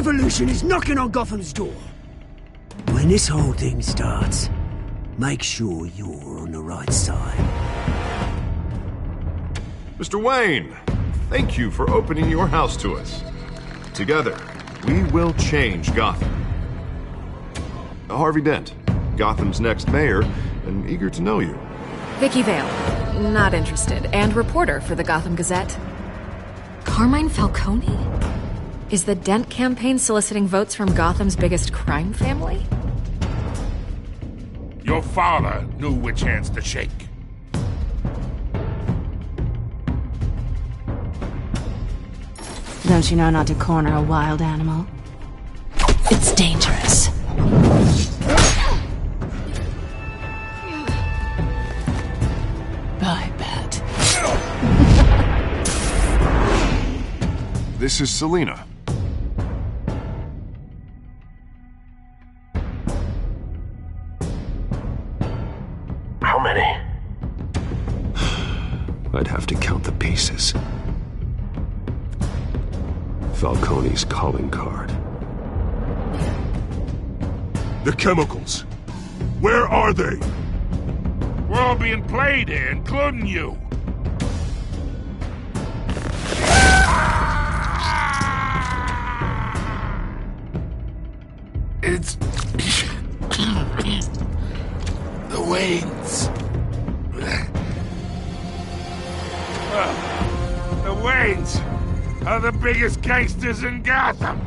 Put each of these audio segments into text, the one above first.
revolution is knocking on Gotham's door. When this whole thing starts, make sure you're on the right side. Mr. Wayne, thank you for opening your house to us. Together, we will change Gotham. Harvey Dent, Gotham's next mayor, and eager to know you. Vicky Vale, not interested, and reporter for the Gotham Gazette. Carmine Falcone? Is the Dent campaign soliciting votes from Gotham's biggest crime family? Your father knew which hands to shake. Don't you know not to corner a wild animal? It's dangerous. I bet. This is Selina. How many? I'd have to count the pieces. Falcone's calling card. The chemicals. Where are they? We're all being played here, including you. It's... the Waynes. The Waynes are the biggest gangsters in Gotham.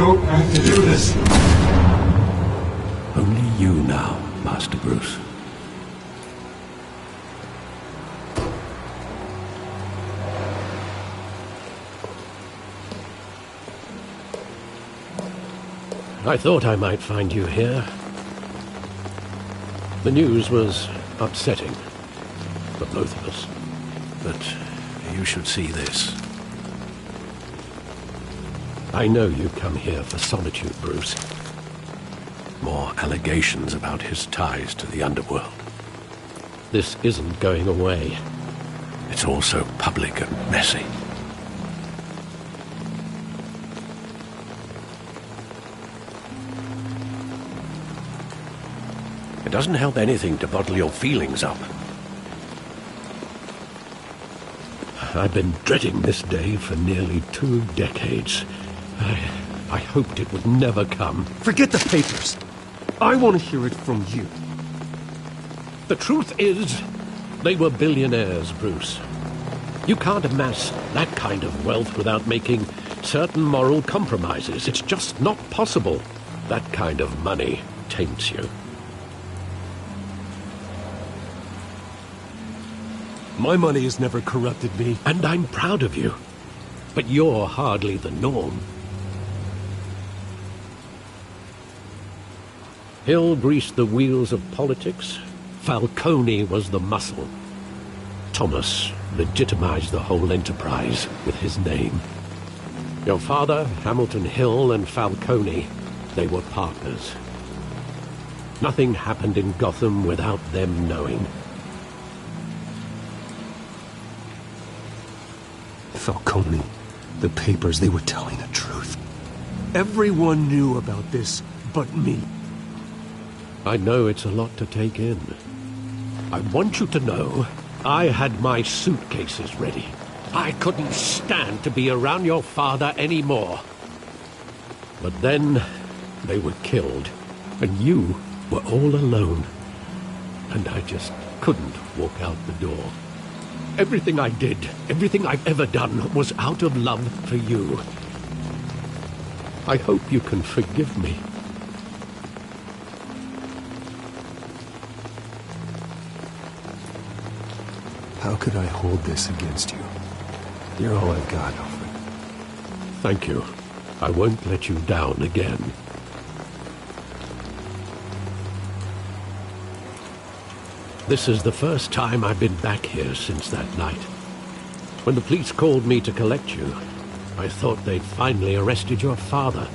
don't have to do this. Only you now, Master Bruce. I thought I might find you here. The news was upsetting for both of us. But you should see this. I know you come here for solitude, Bruce. More allegations about his ties to the underworld. This isn't going away. It's all so public and messy. It doesn't help anything to bottle your feelings up. I've been dreading this day for nearly 2 decades. I hoped it would never come. Forget the papers. I want to hear it from you. The truth is, they were billionaires, Bruce. You can't amass that kind of wealth without making certain moral compromises. It's just not possible. That kind of money taints you. My money has never corrupted me. And I'm proud of you. But you're hardly the norm. Hill greased the wheels of politics. Falcone was the muscle. Thomas legitimized the whole enterprise with his name. Your father, Hamilton Hill, and Falcone, they were partners. Nothing happened in Gotham without them knowing. Falcone, the papers, they were telling the truth. Everyone knew about this but me. I know it's a lot to take in. I want you to know I had my suitcases ready. I couldn't stand to be around your father anymore. But then They were killed, and you were all alone. And I just couldn't walk out the door. Everything I did, everything I've ever done, was out of love for you. I hope you can forgive me. How could I hold this against you? You're all I've got, Alfred. Thank you. I won't let you down again. This is the first time I've been back here since that night. When the police called me to collect you, I thought they'd finally arrested your father.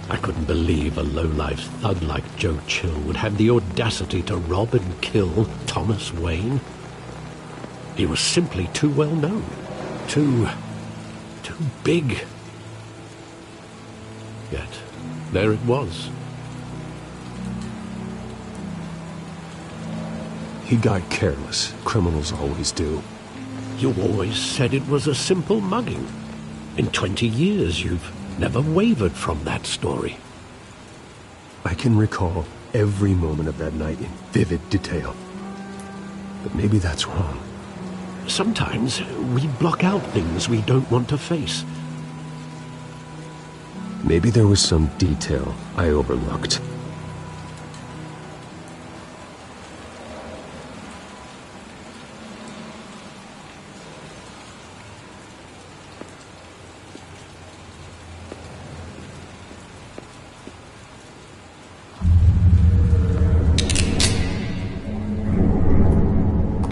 I couldn't believe a low-life thug like Joe Chill would have the audacity to rob and kill Thomas Wayne. He was simply too well known. Too big. Yet, there it was. He got careless. Criminals always do. You always said it was a simple mugging. In 20 years, you've never wavered from that story. I can recall every moment of that night in vivid detail. But maybe that's wrong. Sometimes we block out things we don't want to face. Maybe there was some detail I overlooked.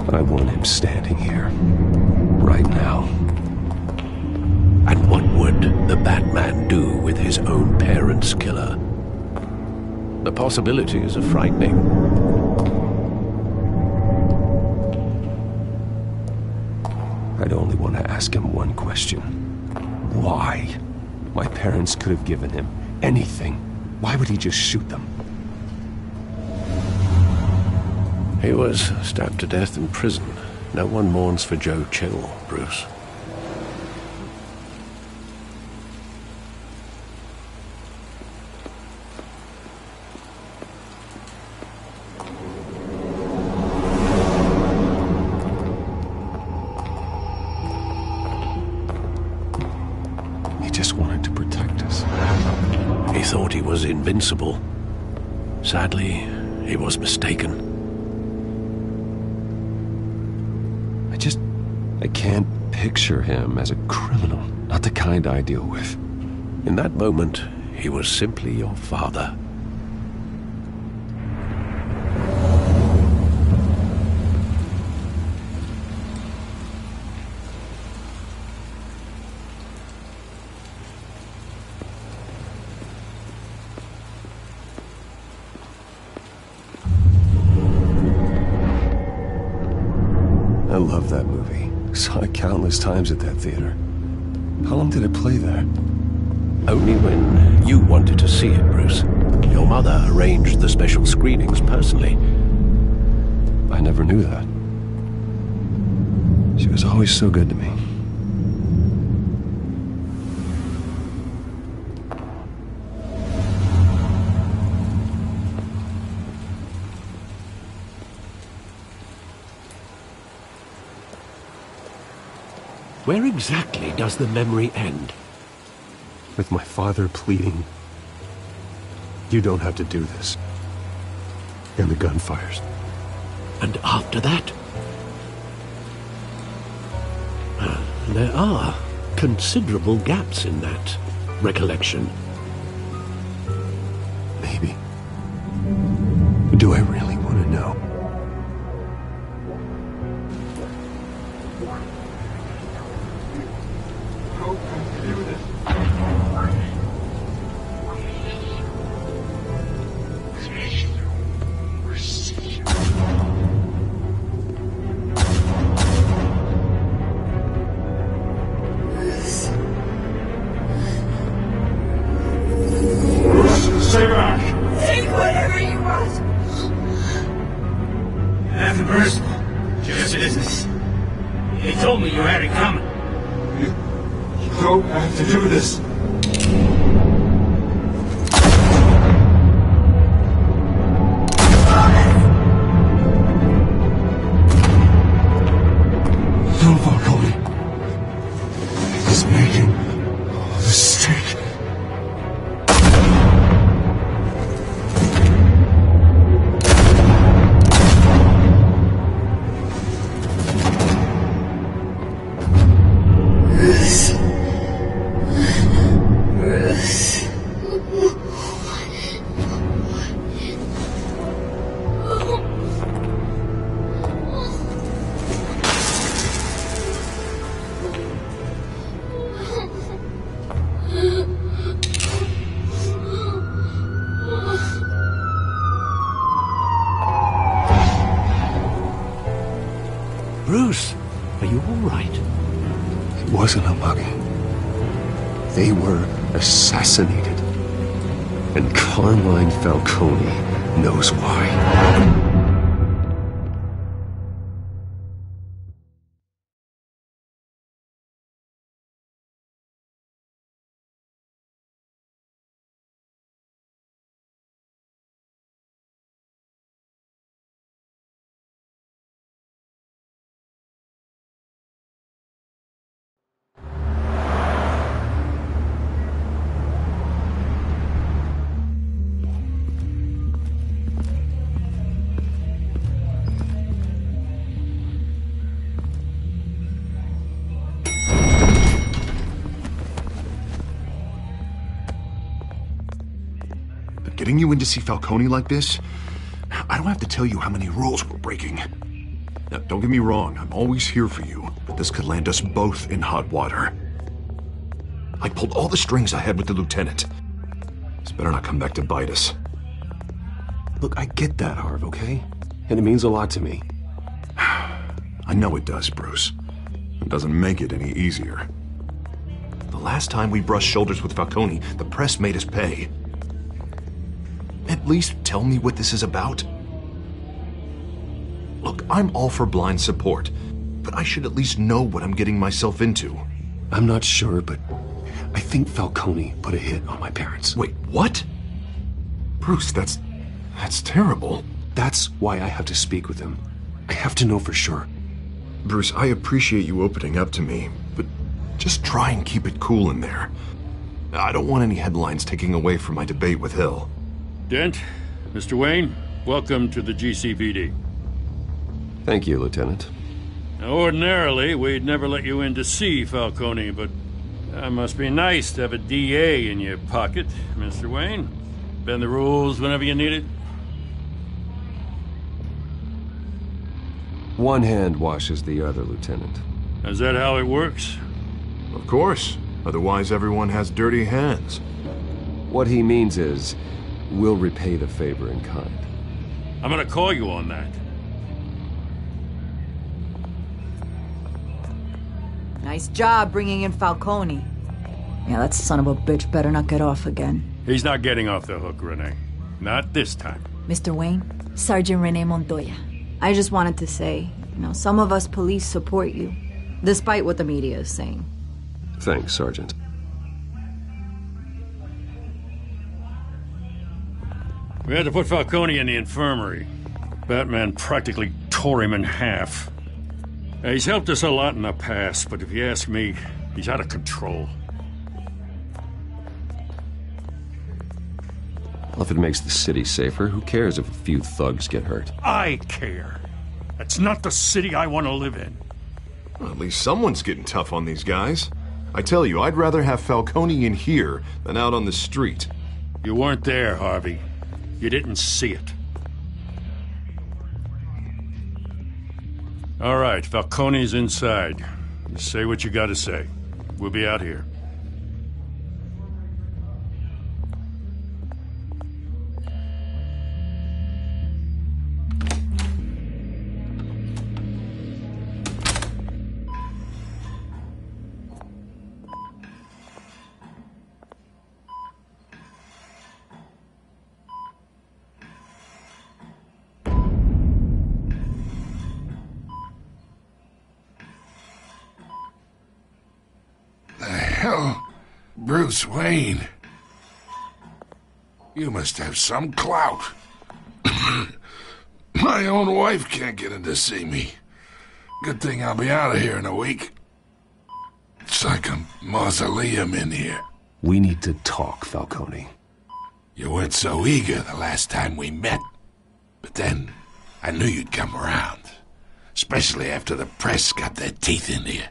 I want him standing here, right now. And what would the Batman do with his own parents' killer? The possibilities are frightening. I'd only want to ask him one question. Why? My parents could have given him anything. Why would he just shoot them? He was stabbed to death in prison. No one mourns for Joe Chill, Bruce. He just wanted to protect us. He thought he was invincible. Sadly, he was mistaken. I can't picture him as a criminal, not the kind I deal with. In that moment, he was simply your father. I love that movie. Saw it countless times at that theater. How long did it play there? Only when you wanted to see it, Bruce. Your mother arranged the special screenings personally. I never knew that. She was always so good to me. Where exactly does the memory end? With my father pleading, "You don't have to do this." And the gun fires. And after that? There are considerable gaps in that recollection. Maybe. Do I really want to know? Stay back! Take whatever you want! Nothing personal. Just business. He told me you had it coming. You don't have to do this. Bruce, are you all right? It wasn't a mugging. They were assassinated. And Carmine Falcone knows why. Getting you in to see Falcone like this? I don't have to tell you how many rules we're breaking. Now, don't get me wrong, I'm always here for you, but this could land us both in hot water. I pulled all the strings I had with the lieutenant. This better not come back to bite us. Look, I get that, Harv, okay? And it means a lot to me. I know it does, Bruce. It doesn't make it any easier. The last time we brushed shoulders with Falcone, the press made us pay. At least tell me what this is about. Look, I'm all for blind support, but I should at least know what I'm getting myself into. I'm not sure, but I think Falcone put a hit on my parents. Wait, what? Bruce, that's terrible. That's why I have to speak with him. I have to know for sure. Bruce, I appreciate you opening up to me, but just try and keep it cool in there. I don't want any headlines taking away from my debate with Hill. Dent, Mr. Wayne, welcome to the GCPD. Thank you, Lieutenant. Now, ordinarily, we'd never let you in to see Falcone, but that must be nice to have a DA in your pocket, Mr. Wayne. Bend the rules whenever you need it. One hand washes the other, Lieutenant. Is that how it works? Of course. Otherwise, everyone has dirty hands. What he means is, we'll repay the favor in kind. I'm gonna call you on that. Nice job bringing in Falcone. Yeah, that son of a bitch better not get off again. He's not getting off the hook, Renee. Not this time. Mr. Wayne, Sergeant Renee Montoya. I just wanted to say, some of us police support you, despite what the media is saying. Thanks, Sergeant. We had to put Falcone in the infirmary. Batman practically tore him in half. He's helped us a lot in the past, but if you ask me, he's out of control. Well, if it makes the city safer, who cares if a few thugs get hurt? I care. That's not the city I want to live in. Well, at least someone's getting tough on these guys. I tell you, I'd rather have Falcone in here than out on the street. You weren't there, Harvey. You didn't see it. All right, Falcone's inside. You say what you gotta say. We'll be out here. Bruce Wayne. You must have some clout. My own wife can't get in to see me. Good thing I'll be out of here in a week. It's like a mausoleum in here. We need to talk, Falcone. You weren't so eager the last time we met. But then, I knew you'd come around. Especially after the press got their teeth into you.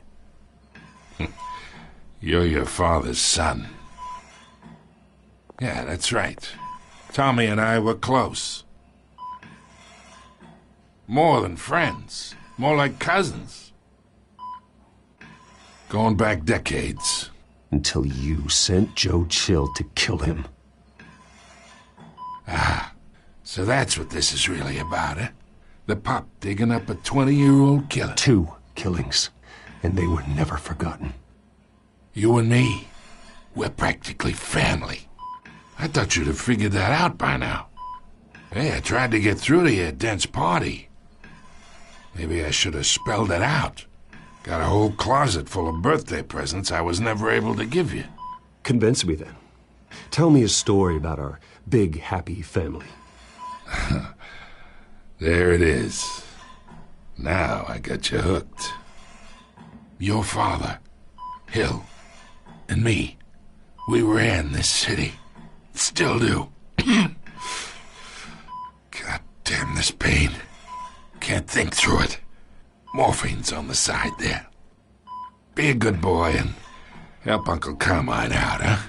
You're your father's son. Yeah, that's right. Tommy and I were close. More than friends. More like cousins. Going back decades. Until you sent Joe Chill to kill him. Ah, so that's what this is really about, eh? The pup digging up a 20-year-old killer. 2 killings, and they were never forgotten. You and me, we're practically family. I thought you'd have figured that out by now. Hey, I tried to get through to your dense party. Maybe I should have spelled it out. Got a whole closet full of birthday presents I was never able to give you. Convince me then. Tell me a story about our big, happy family. There it is. Now I got you hooked. Your father, Hill, and me, we ran this city. Still do. God damn this pain. Can't think through it. Morphine's on the side there. Be a good boy and help Uncle Carmine out, huh?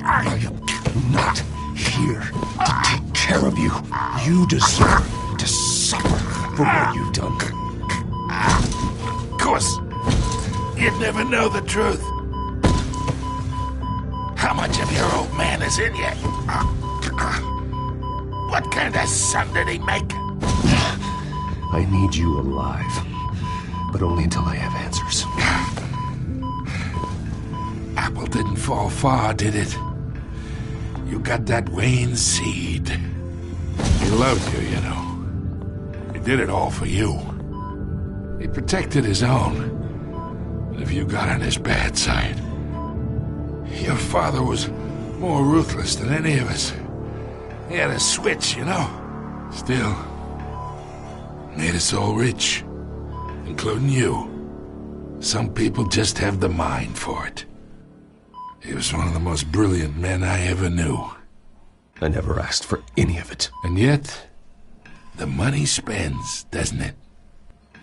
I am not here to take care of you. You deserve to suffer for what you've done. Of course, you'd never know the truth. How much of your old man is in you? What kind of son did he make? I need you alive, but only until I have answers. Apple didn't fall far, did it? You got that Wayne seed. He loved you, you know. He did it all for you. He protected his own. But if you got on his bad side, your father was more ruthless than any of us. He had a switch, you know. Still, made us all rich, including you. Some people just have the mind for it. He was one of the most brilliant men I ever knew. I never asked for any of it. And yet, the money spends, doesn't it?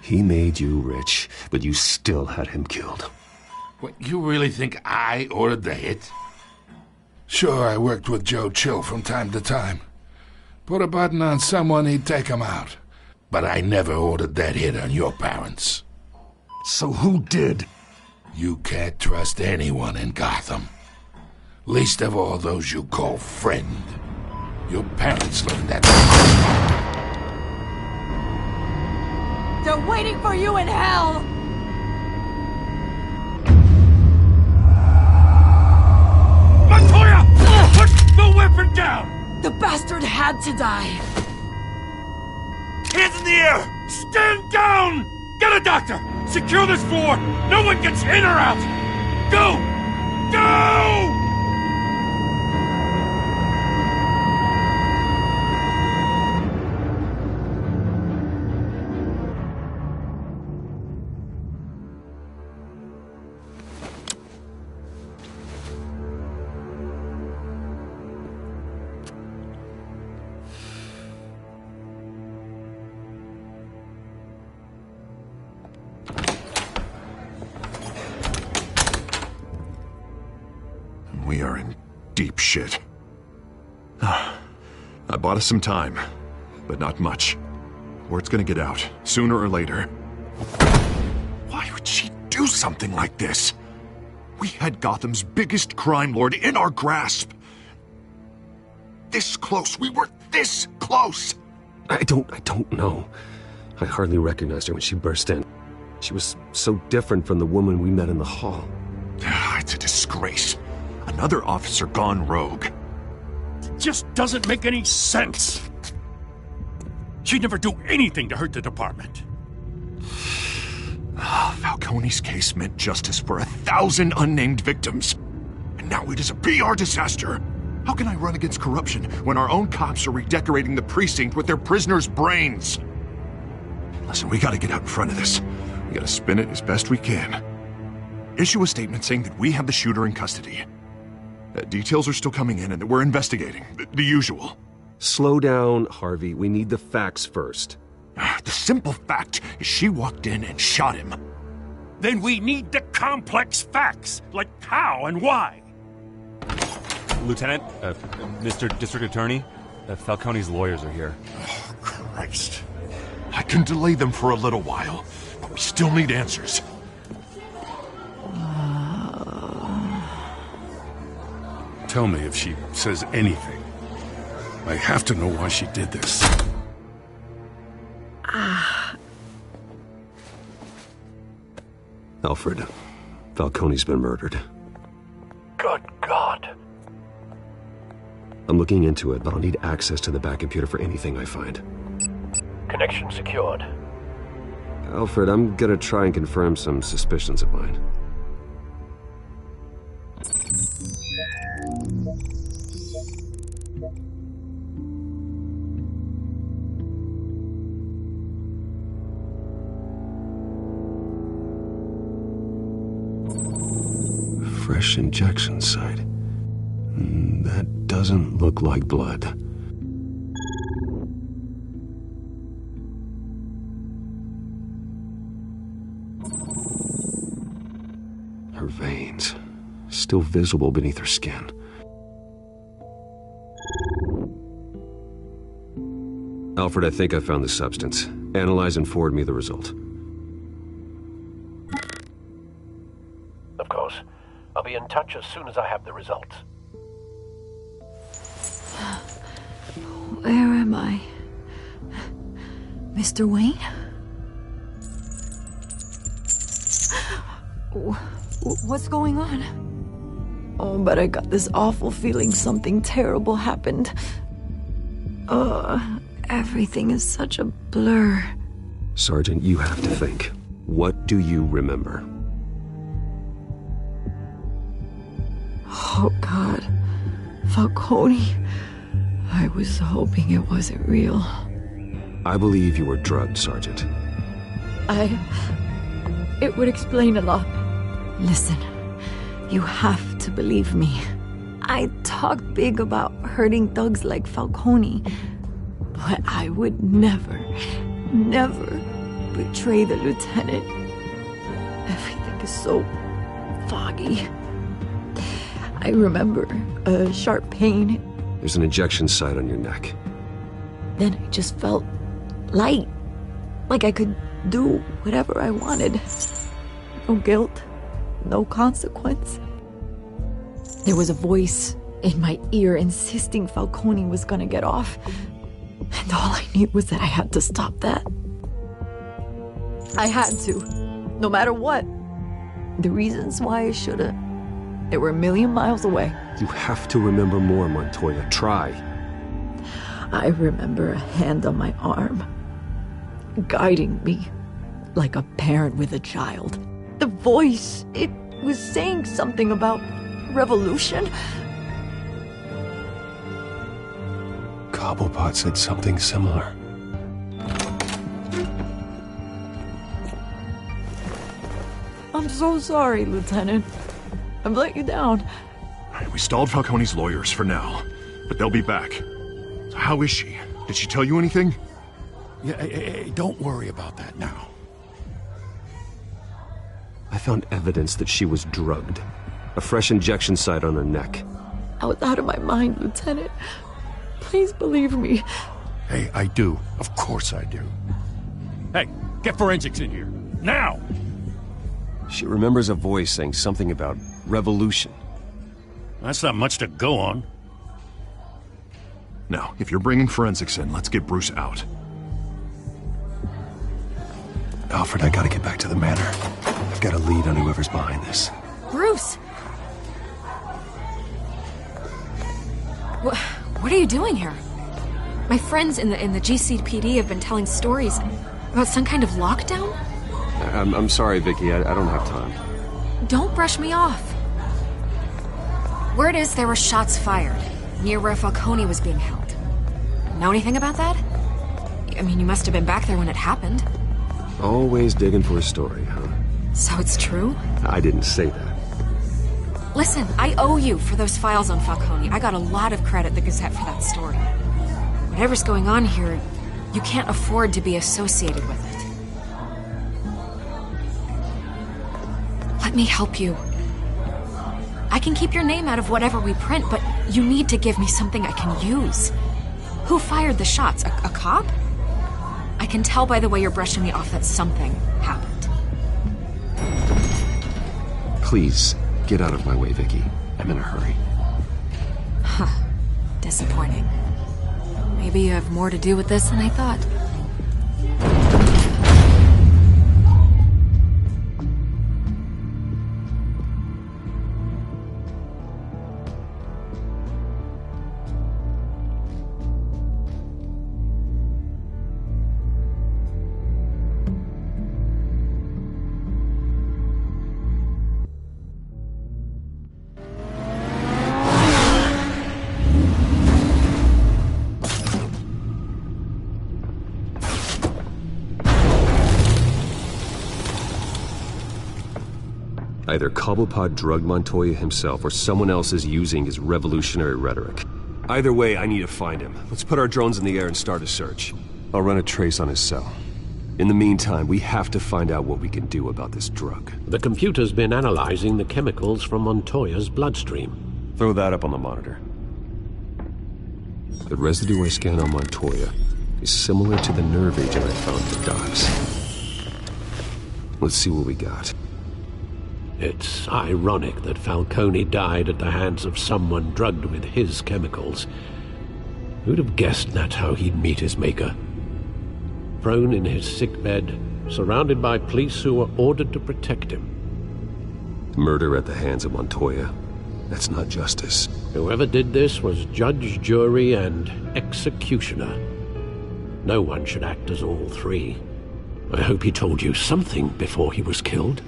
He made you rich, but you still had him killed. What, you really think I ordered the hit? Sure, I worked with Joe Chill from time to time. Put a button on someone, he'd take him out. But I never ordered that hit on your parents. So who did? You can't trust anyone in Gotham. Least of all those you call friend. Your parents learned that. They're waiting for you in hell! Montoya! Put the weapon down! The bastard had to die! Hands in the air! Stand down! Get a doctor! Secure this floor! No one gets in or out! Go! Go! We are in deep shit. I bought us some time, but not much. Word's gonna get out, sooner or later. Why would she do something like this? We had Gotham's biggest crime lord in our grasp. This close, we were this close! I don't know. I hardly recognized her when she burst in. She was so different from the woman we met in the hall. It's a disgrace. Another officer gone rogue. It just doesn't make any sense. She'd never do anything to hurt the department. Falcone's case meant justice for 1,000 unnamed victims. And now it is a PR disaster. How can I run against corruption when our own cops are redecorating the precinct with their prisoners' brains? Listen, we gotta get out in front of this. We gotta spin it as best we can. Issue a statement saying that we have the shooter in custody. Details are still coming in and that we're investigating. The usual. Slow down, Harvey. We need the facts first. The simple fact is she walked in and shot him. Then we need the complex facts, like how and why. Lieutenant, Mr. District Attorney, Falcone's lawyers are here. Oh, Christ. I can delay them for a little while, but we still need answers. Tell me if she says anything. I have to know why she did this. Alfred, Falcone's been murdered. Good God. I'm looking into it, but I'll need access to the back computer for anything I find. Connection secured. Alfred, I'm gonna try and confirm some suspicions of mine. Fresh injection site. That doesn't look like blood. Her veins, still visible beneath her skin. Alfred, I think I found the substance. Analyze and forward me the result. Of course. I'll be in touch as soon as I have the results. Where am I? Mr. Wayne? What's going on? Oh, but I got this awful feeling something terrible happened. Everything is such a blur. Sergeant, you have to think. What do you remember? Oh, God. Falcone. I was hoping it wasn't real. I believe you were drugged, Sergeant. It would explain a lot. Listen, you have to believe me. I talked big about hurting thugs like Falcone, but I would never betray the lieutenant. Everything is so foggy. I remember a sharp pain. There's an injection site on your neck. Then I just felt light. Like I could do whatever I wanted. No guilt, no consequence. There was a voice in my ear insisting Falcone was gonna get off. And all I knew was that I had to stop that. I had to, no matter what. The reasons why I should've, they were a million miles away. You have to remember more, Montoya. Try. I remember a hand on my arm, guiding me like a parent with a child. The voice, it was saying something about revolution. Cobblepot said something similar. I'm so sorry, Lieutenant. I've let you down. We stalled Falcone's lawyers for now, but they'll be back. So how is she? Did she tell you anything? Yeah, hey, don't worry about that now. I found evidence that she was drugged. A fresh injection site on her neck. I was out of my mind, Lieutenant. Please believe me. Hey, I do. Of course I do. Hey, get forensics in here. Now! She remembers a voice saying something about revolution. That's not much to go on. Now, if you're bringing forensics in, let's get Bruce out. Alfred, I gotta get back to the manor. I've got a lead on whoever's behind this. Bruce! What are you doing here? My friends in the GCPD have been telling stories about some kind of lockdown? I'm sorry, Vicky. I don't have time. Don't brush me off. Word is there were shots fired near where Falcone was being held. Know anything about that? I mean, you must have been back there when it happened. Always digging for a story, huh? So it's true? I didn't say that. Listen, I owe you for those files on Falcone. I got a lot of credit at the Gazette for that story. Whatever's going on here, you can't afford to be associated with it. Let me help you. I can keep your name out of whatever we print, but you need to give me something I can use. Who fired the shots? A cop? I can tell by the way you're brushing me off that something happened. Please, get out of my way, Vicky. I'm in a hurry. Huh. Disappointing. Maybe you have more to do with this than I thought. Either Cobblepot drugged Montoya himself, or someone else is using his revolutionary rhetoric. Either way, I need to find him. Let's put our drones in the air and start a search. I'll run a trace on his cell. In the meantime, we have to find out what we can do about this drug. The computer's been analyzing the chemicals from Montoya's bloodstream. Throw that up on the monitor. The residue I scanned on Montoya is similar to the nerve agent I found at the docks. Let's see what we got. It's ironic that Falcone died at the hands of someone drugged with his chemicals. Who'd have guessed that's how he'd meet his maker? Prone in his sickbed, surrounded by police who were ordered to protect him. Murder at the hands of Montoya. That's not justice. Whoever did this was judge, jury, and executioner. No one should act as all three. I hope he told you something before he was killed.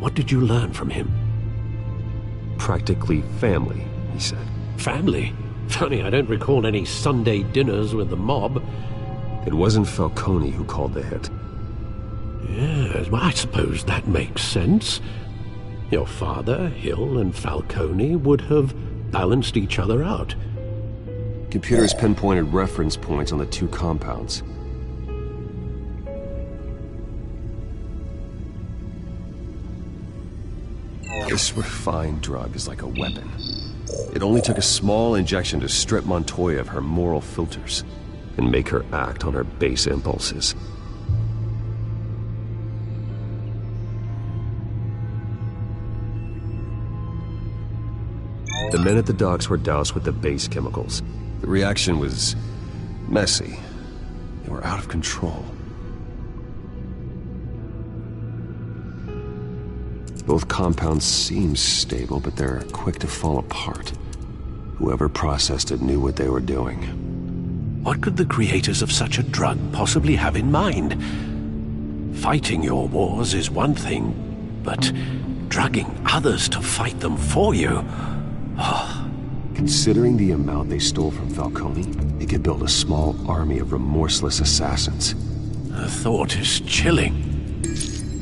What did you learn from him? Practically family, he said. Family? Funny, I don't recall any Sunday dinners with the mob. It wasn't Falcone who called the hit. Yes, well, I suppose that makes sense. Your father, Hill, and Falcone would have balanced each other out. Computers pinpointed reference points on the two compounds. This refined drug is like a weapon. It only took a small injection to strip Montoya of her moral filters and make her act on her base impulses. The men at the docks were doused with the base chemicals. The reaction was messy. They were out of control. Both compounds seem stable, but they're quick to fall apart. Whoever processed it knew what they were doing. What could the creators of such a drug possibly have in mind? Fighting your wars is one thing, but drugging others to fight them for you? Oh. Considering the amount they stole from Falcone, they could build a small army of remorseless assassins. The thought is chilling.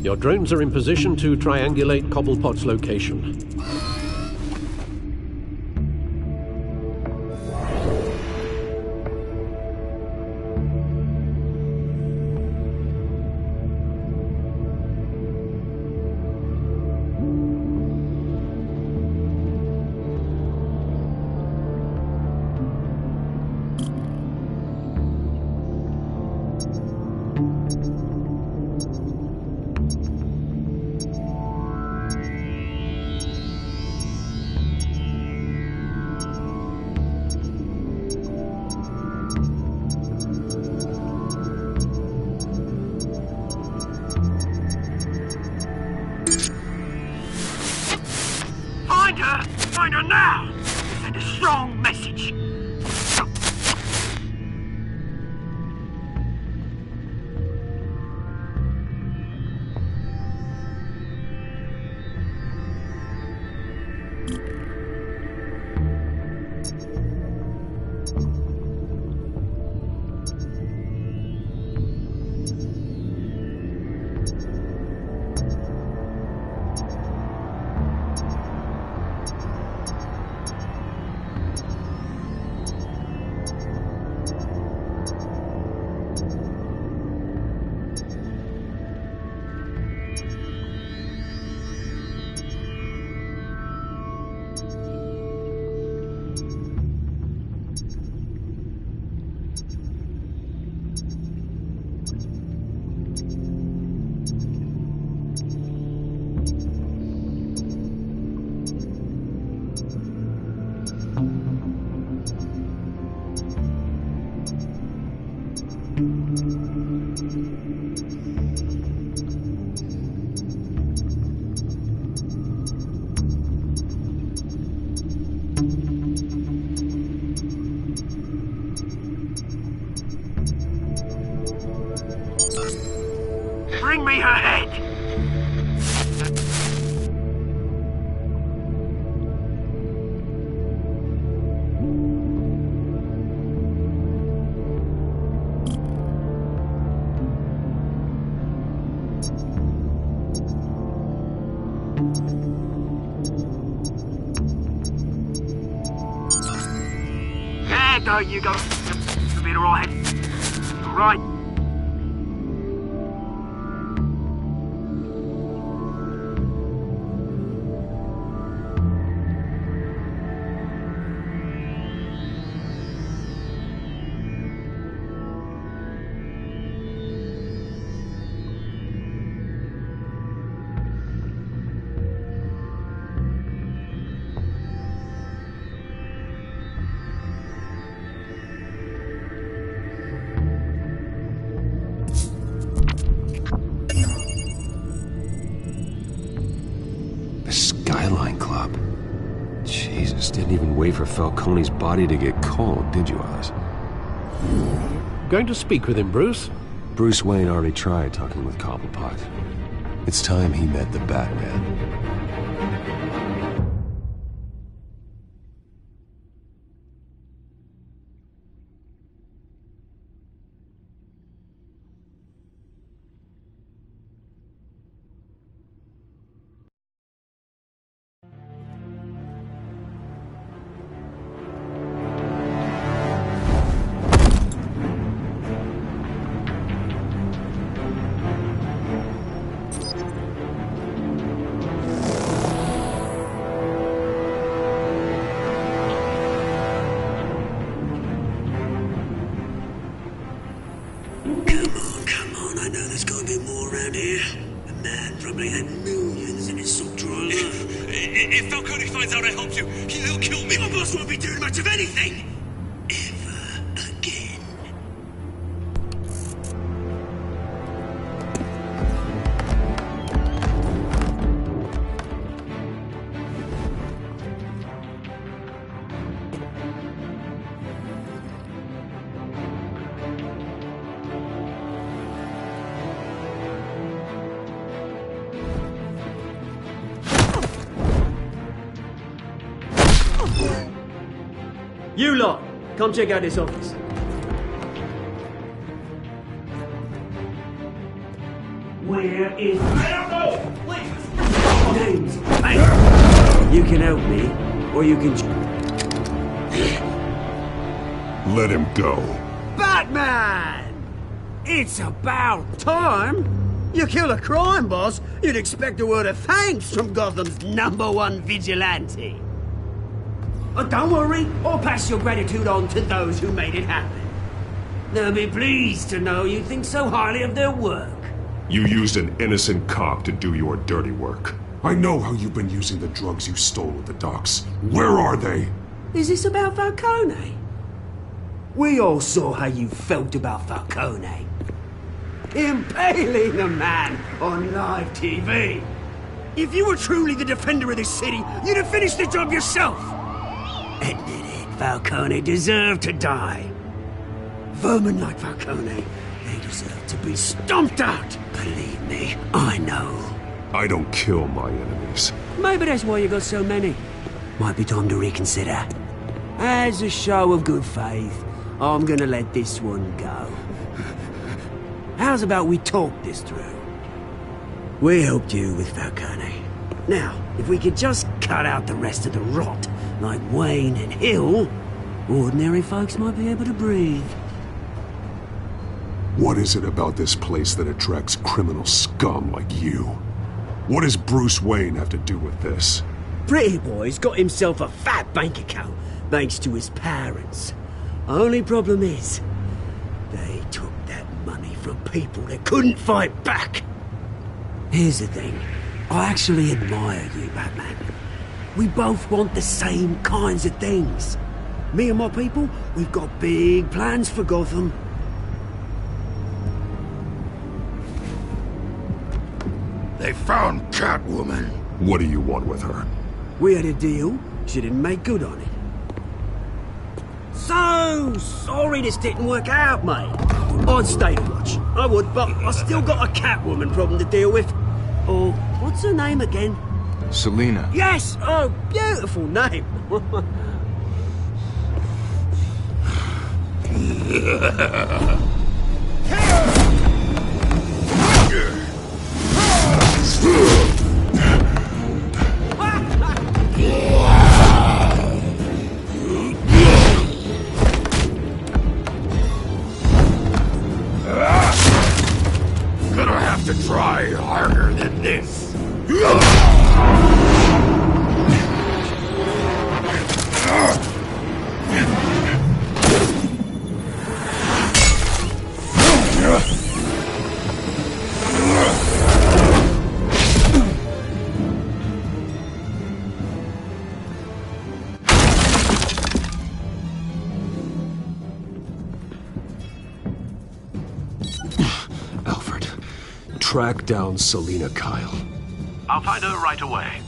Your drones are in position to triangulate Cobblepot's location. Find her now! Send a strong message. Bring me her head! There, go, you go. You'll be alright. Alright. Didn't even wait for Falcone's body to get cold, did you, Oz? Going to speak with him, Bruce? Bruce Wayne already tried talking with Cobblepot. It's time he met the Batman. I know there's got to be more around here. The man probably had millions in his sock drawer. If Falcone finds out I helped you, he'll kill me. Your boss won't be doing much of anything. Ever again. You lot, come check out this office. Where is... I don't know! Please! Names. Hey, you can help me, or you can... Let him go. Batman! It's about time. You kill a crime boss, you'd expect a word of thanks from Gotham's #1 vigilante. But don't worry, I'll pass your gratitude on to those who made it happen. They'll be pleased to know you think so highly of their work. You used an innocent cop to do your dirty work. I know how you've been using the drugs you stole at the docks. Where are they? Is this about Falcone? We all saw how you felt about Falcone. Impaling a man on live TV. If you were truly the defender of this city, you'd have finished the job yourself. Admit it, Falcone deserved to die. Vermin like Falcone, they deserve to be stomped out. Believe me, I know. I don't kill my enemies. Maybe that's why you got so many. Might be time to reconsider. As a show of good faith, I'm gonna let this one go. How's about we talk this through? We helped you with Falcone. Now, if we could just cut out the rest of the rot, like Wayne and Hill, ordinary folks might be able to breathe. What is it about this place that attracts criminal scum like you? What does Bruce Wayne have to do with this? Pretty Boy's got himself a fat bank account, thanks to his parents. Only problem is, they took that people that couldn't fight back. Here's the thing. I actually admire you, Batman. We both want the same kinds of things. Me and my people, we've got big plans for Gotham. They found Catwoman. What do you want with her? We had a deal. She didn't make good on it. So sorry this didn't work out, mate. I'd stay to watch. I would, but I still got a Catwoman problem to deal with. Oh, what's her name again? Selina. Yes! Oh, beautiful name. Gonna have to try harder than this. Alfred, track down Selina Kyle. I'll find her right away.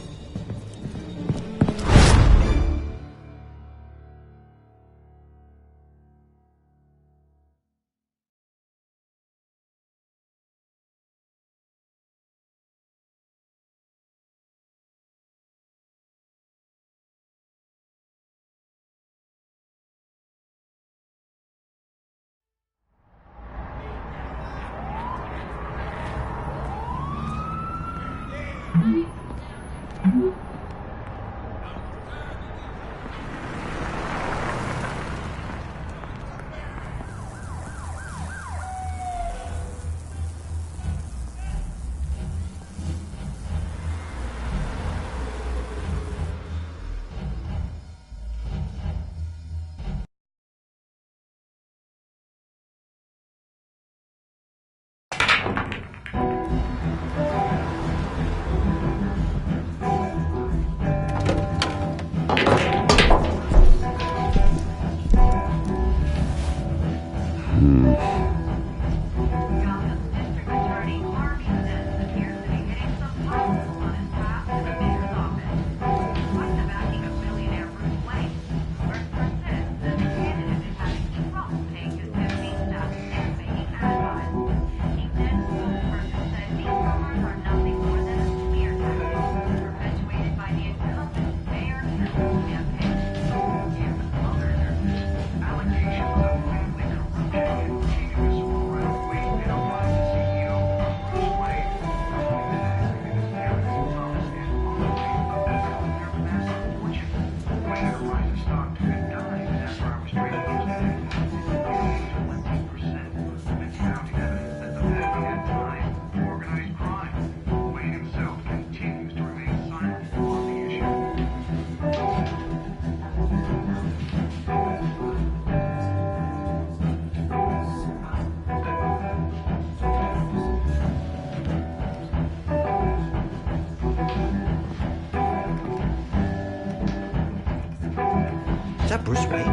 Is that Bruce Wayne?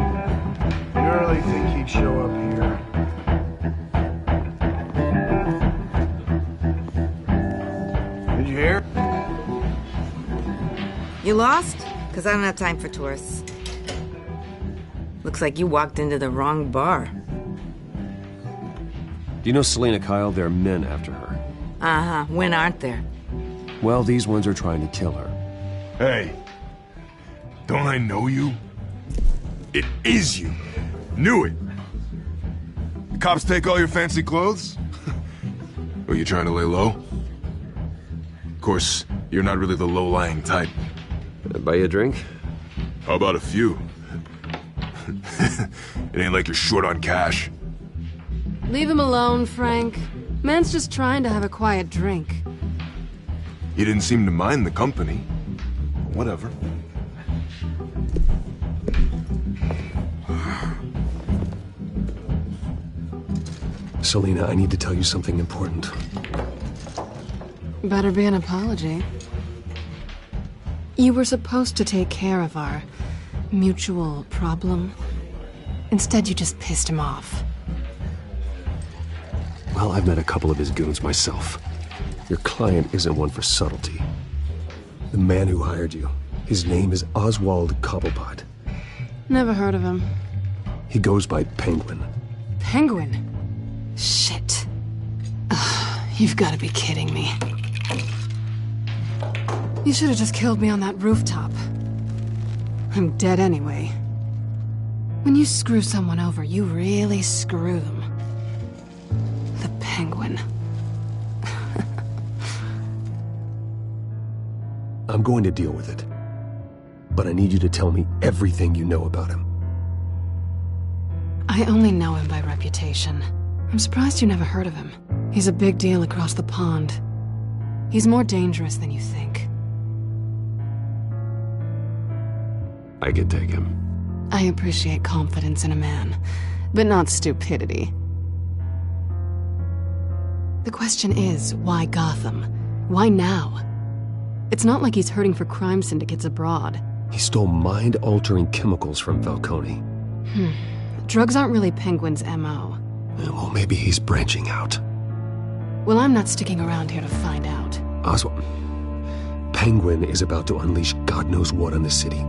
You really think he'd show up here? Did you hear? You lost? Because I don't have time for tourists. Looks like you walked into the wrong bar. Do you know Selina Kyle? There are men after her. Uh-huh. When aren't there? Well, these ones are trying to kill her. Hey, don't I know you? It is you. Knew it. The cops take all your fancy clothes? Are you trying to lay low? Of course, you're not really the low-lying type. Buy you a drink? How about a few? It ain't like you're short on cash. Leave him alone, Frank. Man's just trying to have a quiet drink. He didn't seem to mind the company. Whatever. Selena, I need to tell you something important. Better be an apology. You were supposed to take care of our mutual problem. Instead, you just pissed him off. Well, I've met a couple of his goons myself. Your client isn't one for subtlety. The man who hired you, his name is Oswald Cobblepot. Never heard of him. He goes by Penguin. Penguin? Shit. Ugh, you've got to be kidding me. You should have just killed me on that rooftop. I'm dead anyway. When you screw someone over, you really screw them. The Penguin. I'm going to deal with it. But I need you to tell me everything you know about him. I only know him by reputation. I'm surprised you never heard of him. He's a big deal across the pond. He's more dangerous than you think. I can take him. I appreciate confidence in a man, but not stupidity. The question is, why Gotham? Why now? It's not like he's hurting for crime syndicates abroad. He stole mind-altering chemicals from Falcone. Drugs aren't really Penguin's M.O. Well, maybe he's branching out. Well, I'm not sticking around here to find out. Oswald, Penguin is about to unleash God knows what on the city.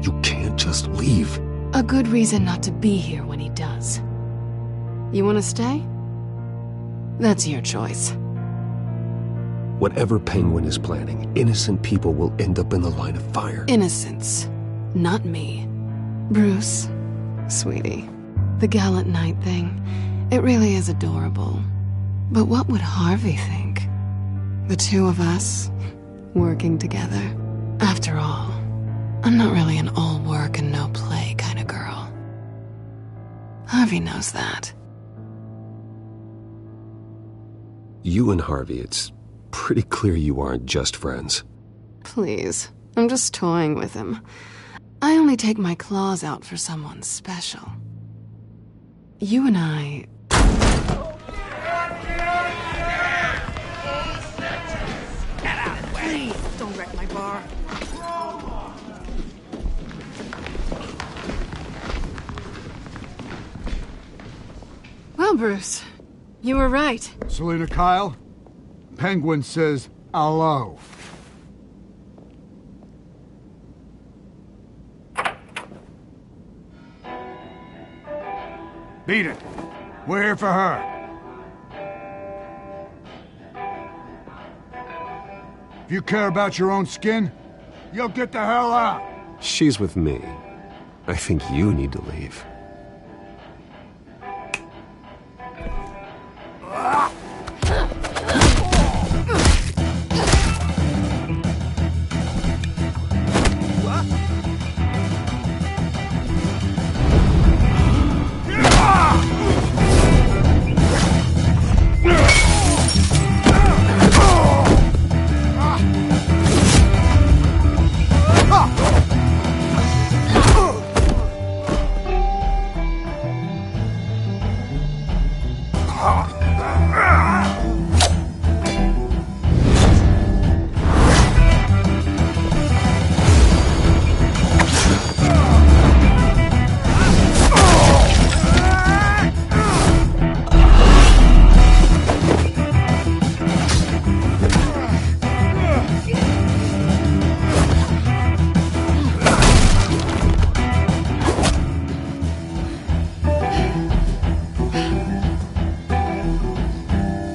You can't just leave. A good reason not to be here when he does. You want to stay? That's your choice. Whatever Penguin is planning, innocent people will end up in the line of fire. Innocence, not me. Bruce, sweetie, the gallant knight thing, it really is adorable. But what would Harvey think? The two of us, working together. After all, I'm not really an all work and no play kind of girl. Harvey knows that. You and Harvey, it's pretty clear you aren't just friends. Please, I'm just toying with him. I only take my claws out for someone special. You and I... Get out of the way! Don't wreck my bar. Well, Bruce, you were right. Selena Kyle, Penguin says hello. Beat it. We're here for her. If you care about your own skin, you'll get the hell out. She's with me. I think you need to leave.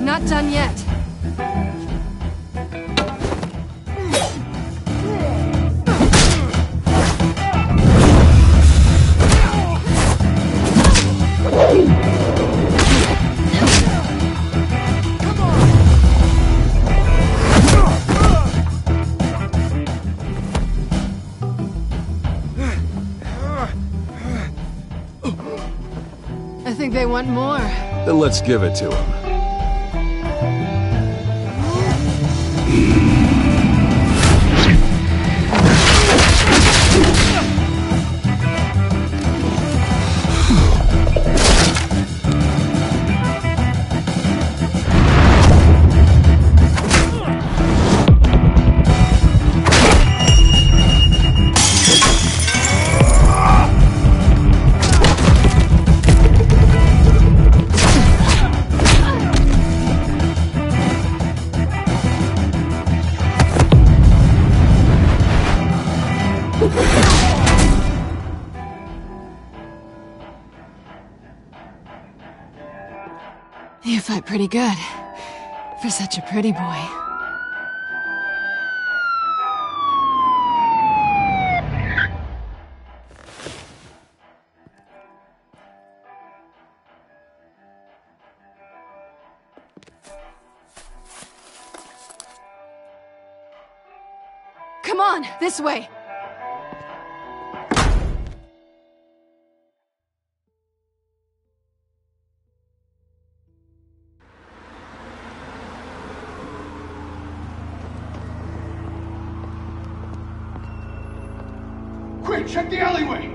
Not done yet. I think they want more. Then let's give it to him. You fight pretty good. For such a pretty boy. Come on, this way! Quick, check the alleyway!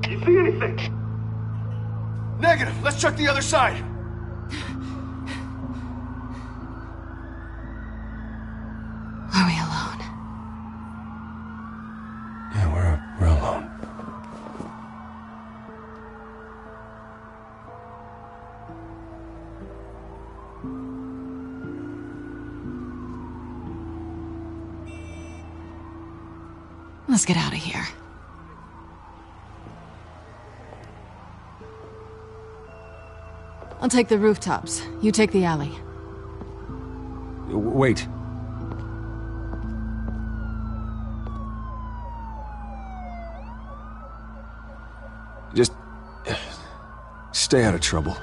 You see anything? Negative. Let's check the other side. Are we alone? Yeah, we're alone. Let's get out of here. I'll take the rooftops. You take the alley. Wait. Just stay out of trouble.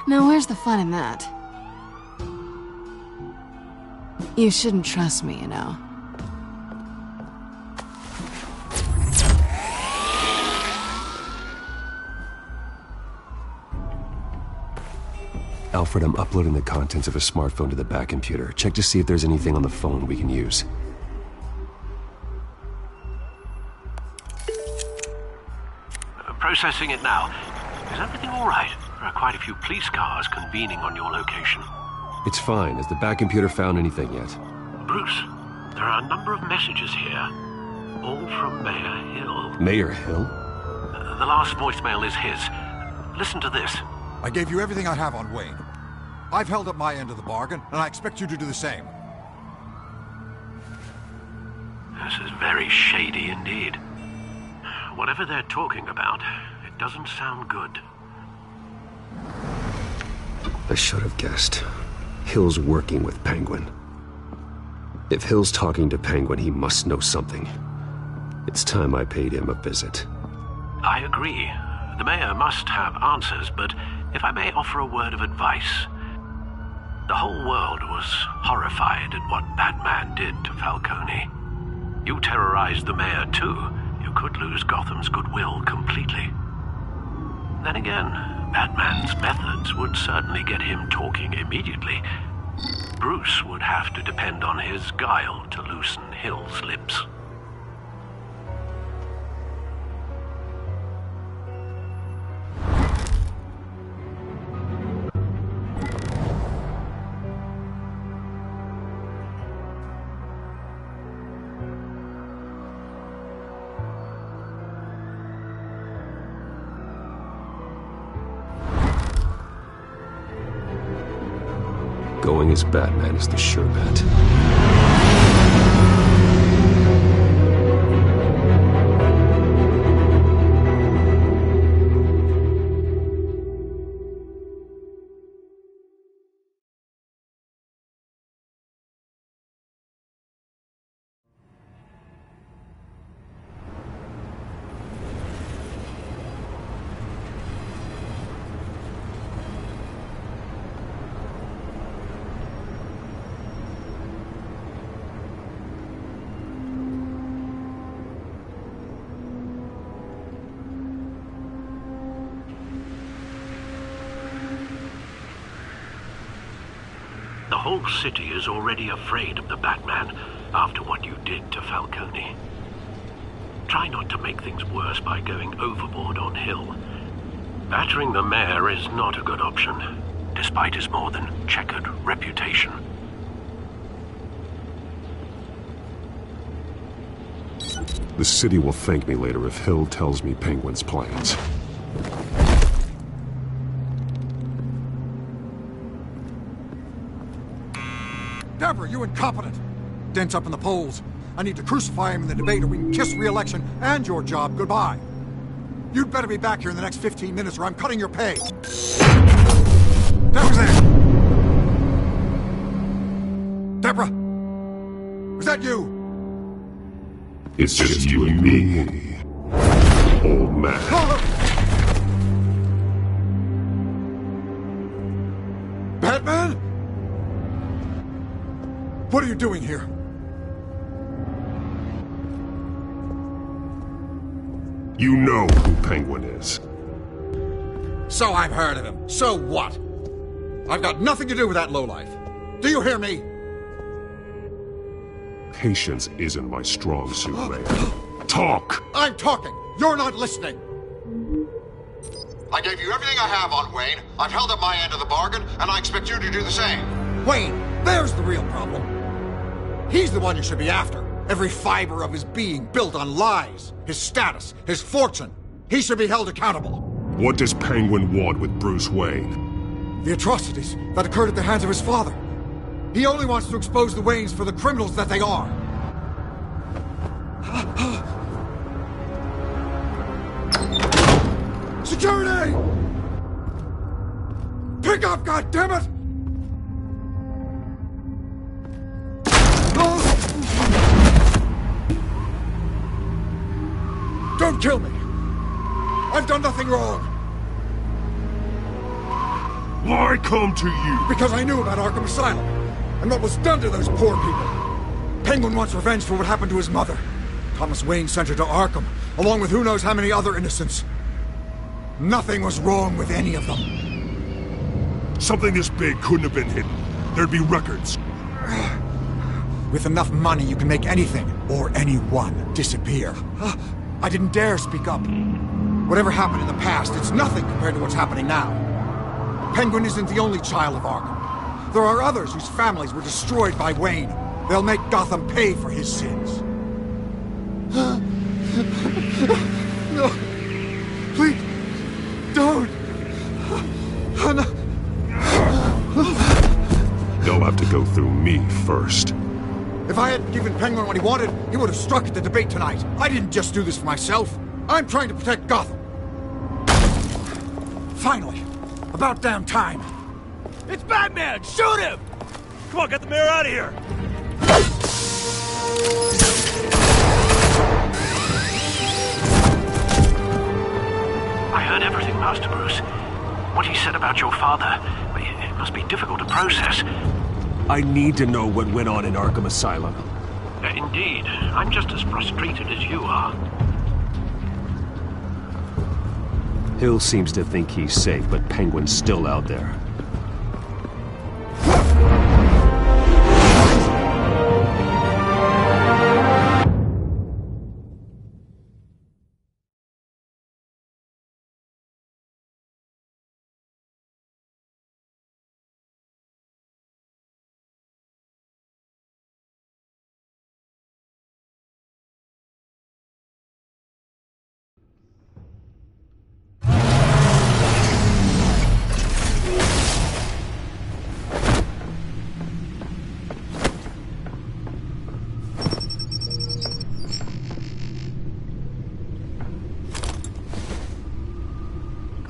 Now, where's the fun in that? You shouldn't trust me, you know. Alfred, I'm uploading the contents of a smartphone to the back computer. Check to see if there's anything on the phone we can use. Processing it now. Is everything all right? There are quite a few police cars convening on your location. It's fine. Has the back computer found anything yet? Bruce, there are a number of messages here. All from Mayor Hill. Mayor Hill? The last voicemail is his. Listen to this. I gave you everything I have on Wayne. I've held up my end of the bargain, and I expect you to do the same. This is very shady indeed. Whatever they're talking about, it doesn't sound good. I should have guessed. Hill's working with Penguin. If Hill's talking to Penguin, he must know something. It's time I paid him a visit. I agree. The mayor must have answers, but if I may offer a word of advice. The whole world was horrified at what Batman did to Falcone. You terrorized the mayor too. You could lose Gotham's goodwill completely. Then again, Batman's methods would certainly get him talking immediately. Bruce would have to depend on his guile to loosen Hill's lips. Going as Batman is the sure bet. The whole city is already afraid of the Batman after what you did to Falcone. Try not to make things worse by going overboard on Hill. Battering the mayor is not a good option, despite his more than checkered reputation. The city will thank me later if Hill tells me Penguin's plans. Deborah, you incompetent! Dent's up in the polls. I need to crucify him in the debate or we can kiss re-election and your job goodbye. You'd better be back here in the next 15 minutes or I'm cutting your pay. Deborah's there! Deborah! Was that you? It's just you and me, old man. Batman? What are you doing here? You know who Penguin is. So I've heard of him. So what? I've got nothing to do with that lowlife. Do you hear me? Patience isn't my strong suit, man. Talk! I'm talking. You're not listening. I gave you everything I have on Wayne. I've held up my end of the bargain, and I expect you to do the same. Wayne, there's the real problem. He's the one you should be after. Every fiber of his being built on lies. His status, his fortune. He should be held accountable. What does Penguin want with Bruce Wayne? The atrocities that occurred at the hands of his father. He only wants to expose the Waynes for the criminals that they are. Security! Pick up, goddammit! Don't kill me! I've done nothing wrong! Why come to you? Because I knew about Arkham Asylum, and what was done to those poor people. Penguin wants revenge for what happened to his mother. Thomas Wayne sent her to Arkham, along with who knows how many other innocents. Nothing was wrong with any of them. Something this big couldn't have been hidden. There'd be records. With enough money, you can make anything, or anyone, disappear. I didn't dare speak up. Whatever happened in the past, it's nothing compared to what's happening now. Penguin isn't the only child of Arkham. There are others whose families were destroyed by Wayne. They'll make Gotham pay for his sins. No. Please. Don't. They'll have to go through me first. If I hadn't given Penguin what he wanted, he would have struck at the debate tonight. I didn't just do this for myself. I'm trying to protect Gotham. Finally. About damn time. It's Batman! Shoot him! Come on, get the mayor out of here! I heard everything, Master Bruce. What he said about your father, it must be difficult to process. I need to know what went on in Arkham Asylum. Indeed. I'm just as frustrated as you are. Hill seems to think he's safe, but Penguin's still out there.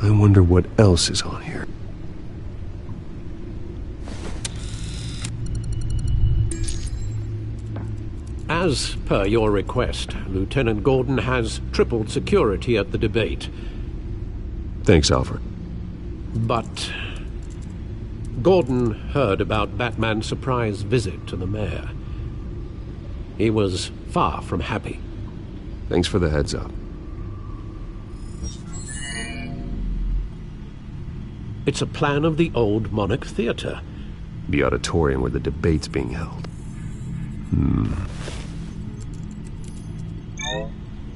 I wonder what else is on here. As per your request, Lieutenant Gordon has tripled security at the debate. Thanks, Alfred. But Gordon heard about Batman's surprise visit to the mayor. He was far from happy. Thanks for the heads up. It's a plan of the old Monarch Theater. The auditorium where the debate's being held.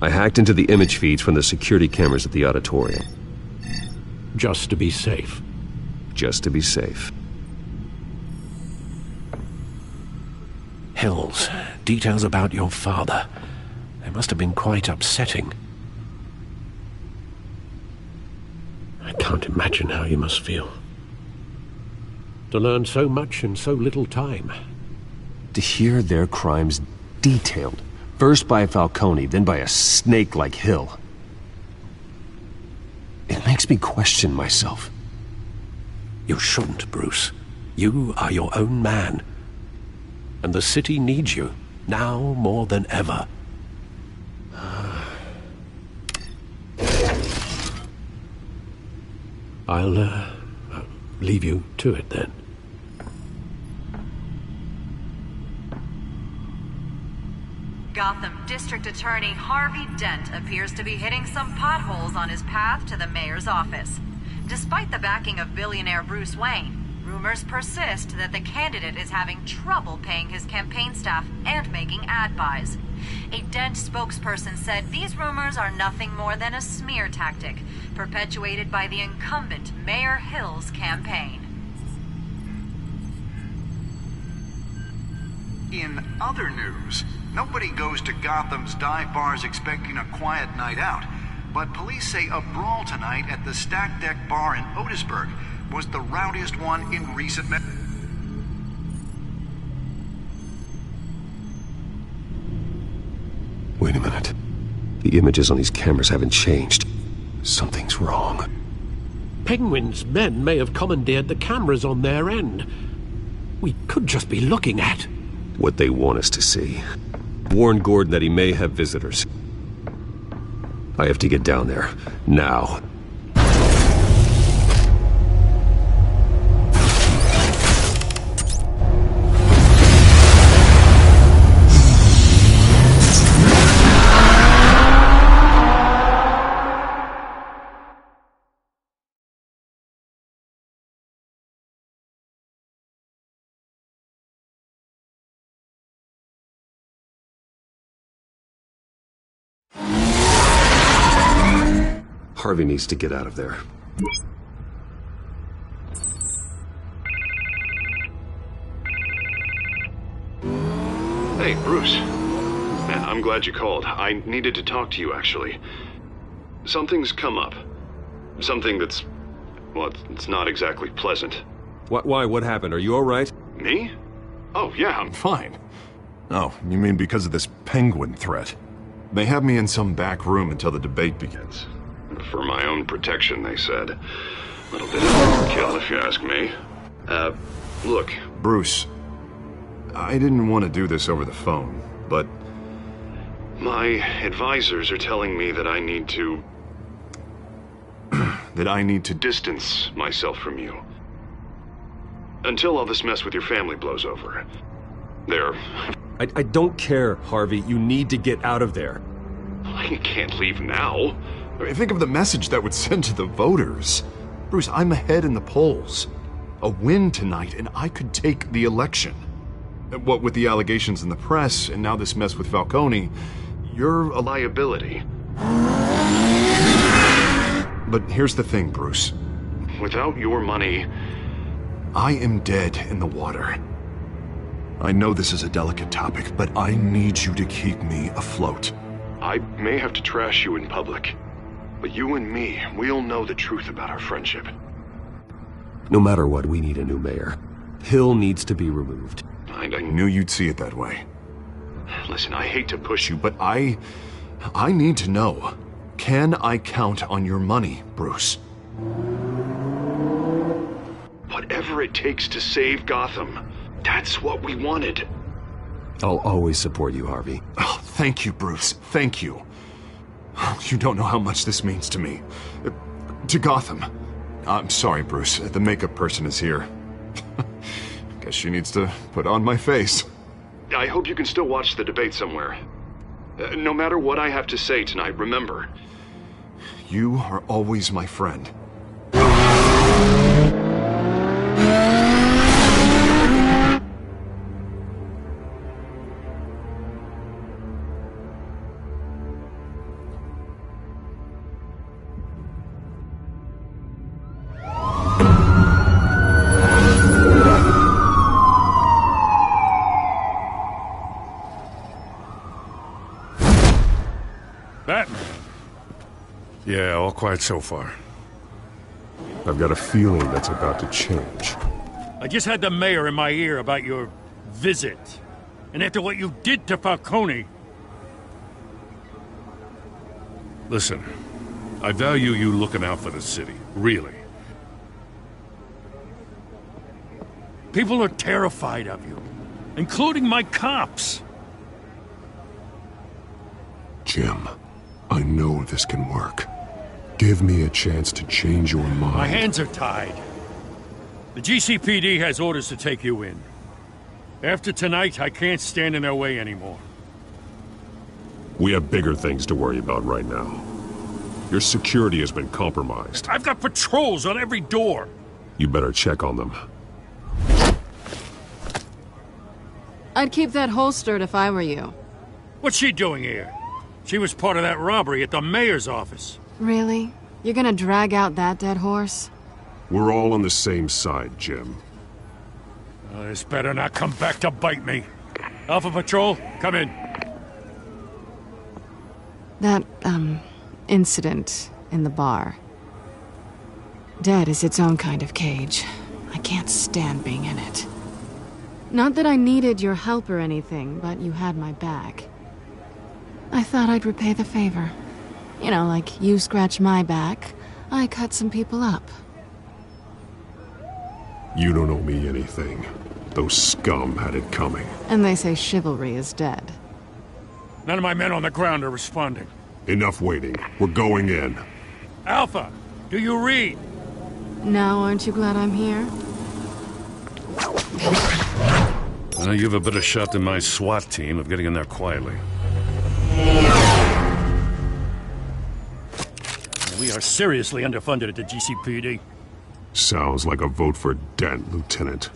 I hacked into the image feeds from the security cameras at the auditorium. Just to be safe. Just to be safe. Hills, details about your father. They must have been quite upsetting. I can't imagine how you must feel. To learn so much in so little time. To hear their crimes detailed. First by Falcone, then by a snake like Hill. makes me question myself. You shouldn't, Bruce. You are your own man. And the city needs you, now more than ever. I'll leave you to it then. Gotham District Attorney Harvey Dent appears to be hitting some potholes on his path to the mayor's office. Despite the backing of billionaire Bruce Wayne, rumors persist that the candidate is having trouble paying his campaign staff and making ad buys. A Dent spokesperson said these rumors are nothing more than a smear tactic, perpetuated by the incumbent Mayor Hill's campaign. In other news, nobody goes to Gotham's dive bars expecting a quiet night out, but police say a brawl tonight at the Stack Deck Bar in Otisburg was the rowdiest one in recent Wait a minute. The images on these cameras haven't changed. Something's wrong. Penguin's men may have commandeered the cameras on their end. We could just be looking at what they want us to see. Warn Gordon that he may have visitors. I have to get down there, now. Harvey needs to get out of there. Hey, Bruce. Man, I'm glad you called. I needed to talk to you, actually. Something's come up. Something that's... well, it's not exactly pleasant. Why? What happened? Are you all right? Me? Oh, yeah, I'm fine. Oh, you mean because of this penguin threat? They have me in some back room until the debate begins. For my own protection, they said. A little bit of overkill, if you ask me. Look. Bruce, I didn't want to do this over the phone, but... my advisors are telling me that I need to... that I need to distance myself from you. Until all this mess with your family blows over. There. I don't care, Harvey. You need to get out of there. I can't leave now. Think of the message that would send to the voters. Bruce, I'm ahead in the polls. A win tonight, and I could take the election. What with the allegations in the press, and now this mess with Falcone, you're a liability. But here's the thing, Bruce. Without your money... I am dead in the water. I know this is a delicate topic, but I need you to keep me afloat. I may have to trash you in public. But you and me, we'll know the truth about our friendship. No matter what, we need a new mayor. Hill needs to be removed. I knew you'd see it that way. Listen, I hate to push you, but I need to know. Can I count on your money, Bruce? Whatever it takes to save Gotham, that's what we wanted. I'll always support you, Harvey. Oh, thank you, Bruce. Thank you. You don't know how much this means to me. To Gotham. I'm sorry, Bruce. The makeup person is here. Guess she needs to put on my face. I hope you can still watch the debate somewhere. No matter what I have to say tonight, remember. You are always my friend. Batman. Yeah, all quiet so far. I've got a feeling that's about to change. I just had the mayor in my ear about your visit. And after what you did to Falcone... Listen, I value you looking out for the city. Really. People are terrified of you, including my cops. Jim, I know this can work. Give me a chance to change your mind. My hands are tied. The GCPD has orders to take you in. After tonight, I can't stand in their way anymore. We have bigger things to worry about right now. Your security has been compromised. I've got patrols on every door. You better check on them. I'd keep that holstered if I were you. What's she doing here? She was part of that robbery at the mayor's office. Really? You're gonna drag out that dead horse? We're all on the same side, Jim. This better not come back to bite me. Alpha Patrol, come in. That, incident in the bar. Dead is its own kind of cage. I can't stand being in it. Not that I needed your help or anything, but you had my back. I thought I'd repay the favor. You know, like you scratch my back, I cut some people up. You don't owe me anything. Those scum had it coming. And they say chivalry is dead. None of my men on the ground are responding. Enough waiting. We're going in. Alpha, do you read? Now, aren't you glad I'm here? Well, you have a better shot than my SWAT team of getting in there quietly. We are seriously underfunded at the GCPD. Sounds like a vote for Dent, Lieutenant.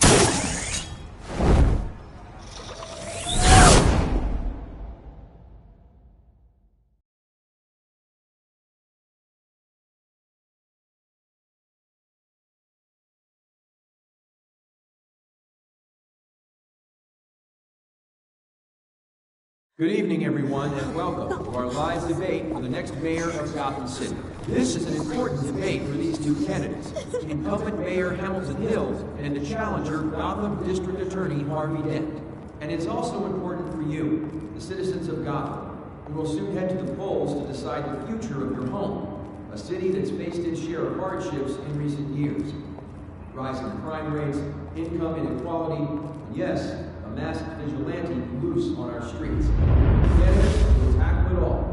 Good evening, everyone, and welcome to our live debate for the next mayor of Gotham City. This is an important debate for these two candidates, incumbent Mayor Hamilton Hills and the challenger, Gotham District Attorney Harvey Dent. And it's also important for you, the citizens of Gotham, who will soon head to the polls to decide the future of your home, a city that's faced its share of hardships in recent years. Rising crime rates, income inequality, and yes, a masked vigilante loose on our streets. Candidates will tackle it all.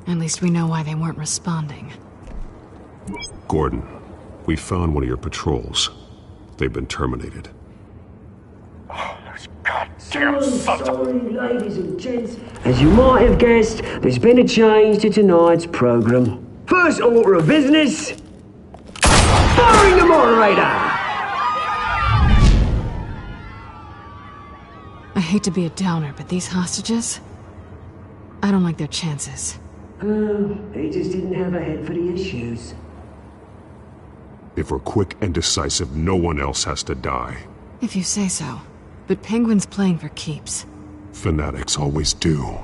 At least we know why they weren't responding. Gordon, we found one of your patrols. They've been terminated. Oh, those goddamn sorry, ladies and gents. As you might have guessed, there's been a change to tonight's program. First order of business, firing the moderator! I hate to be a downer, but these hostages? I don't like their chances. He just didn't have a head for the issues. If we're quick and decisive, no one else has to die. If you say so. But Penguin's playing for keeps. Fanatics always do.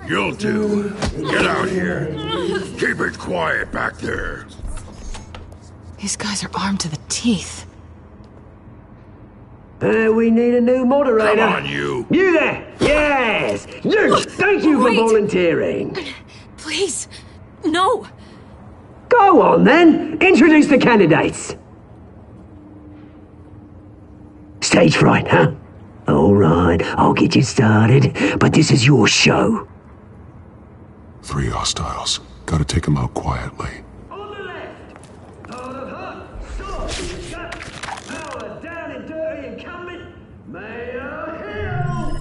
You'll do. Get out here. Keep it quiet back there. These guys are armed to the teeth. We need a new moderator. Come on, you. You there! Yes! You! Thank you for volunteering. Please, no. Go on, then. Introduce the candidates. Stage fright, huh? All right, I'll get you started, but this is your show. 3 hostiles. Gotta take them out quietly. On the left, part of hot, soft, gut, power, down and dirty incumbent, Mayor Hill.